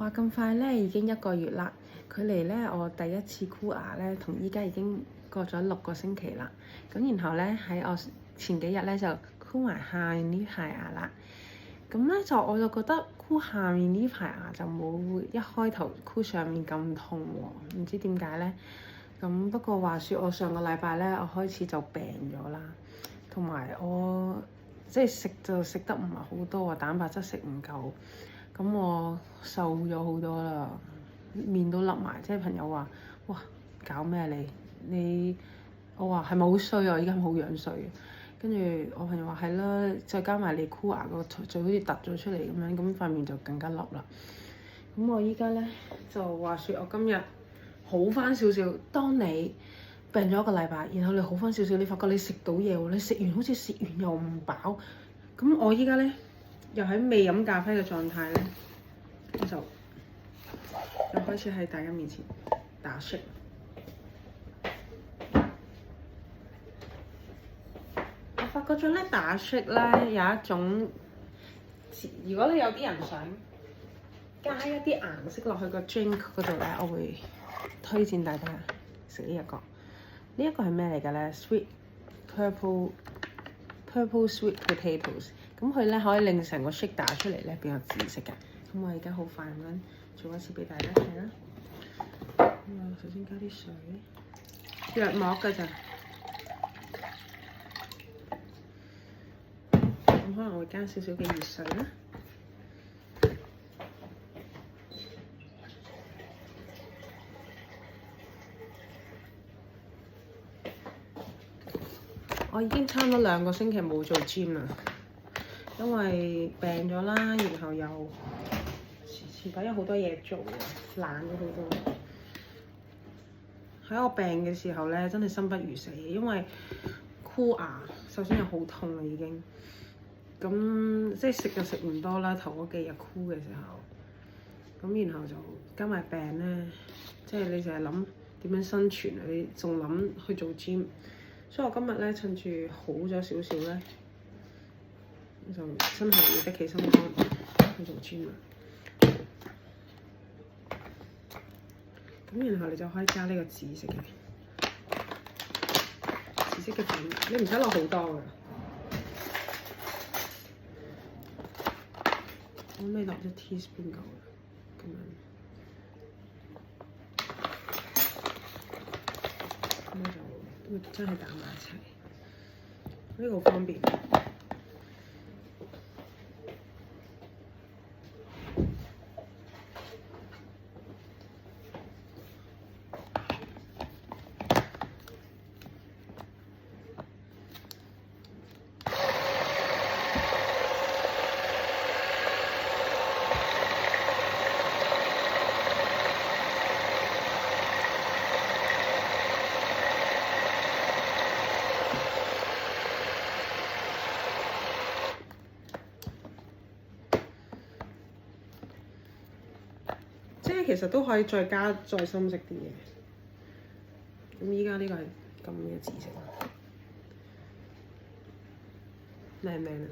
話咁快咧，已經1個月啦。距離咧我第一次箍牙咧，同依家已經過咗6個星期啦。咁然後咧喺我前幾日咧就箍埋下面呢排牙啦。咁咧我就覺得箍下面呢排牙就冇一開頭箍上面咁痛喎，唔知點解咧。咁不過話說我上個禮拜咧，我開始就病咗啦，同埋我即係食就食得唔係好多啊，蛋白質食唔夠，咁我瘦咗好多啦，面都凹埋。即係朋友話：哇，搞咩你？我話係咪好衰啊？依家係咪好樣衰？跟住我朋友話係啦，再加埋你箍牙個嘴好似突咗出嚟咁樣，咁塊面就更加凹啦。咁我依家咧就話說我今日好翻少少。當你病咗1個禮拜，然後你好翻少少，你發覺你食到嘢喎，你食完好似食完又唔飽。咁我依家咧又喺未飲咖啡嘅狀態咧，我就開始喺大家面前打 shake。我發覺咗咧打 shake 咧有一種，如果你有啲人想加一啲顏色落去個 drink 嗰度咧，我會推薦大家食呢一個。呢一個係咩嚟㗎咧？Sweet purple sweet potatoes。咁佢咧可以令成個 shake 打出嚟咧變咗紫色嘅。咁我而家好快咁樣做一次俾大家睇啦。咁我首先加啲水，略膜㗎咋。咁可能會加少少嘅熱水啦。我已經差唔多2個星期冇做 gym 啦，因為病咗啦，然後又前排有好多嘢做，懶咗好多。喺我病嘅時候咧，真係生不如死，因為箍牙首先又好痛啦已經，咁即係食就食唔多啦，頭嗰幾日箍嘅時候，咁然後就加埋病咧，即係你就係諗點樣生存啊，你仲諗去做 gym。所以我今日咧趁住好咗少少咧，就真係要得起心肝去做 gym 啦。咁然後你就可以加呢個紫色嘅粉，你唔使落好多㗎，我未落1 teaspoon 夠啦，咁樣。咁我就真係打埋一齊，呢個好方便。即係其實都可以再深色啲嘅。咁依家呢個係咁嘅紫色，靚唔靚啊？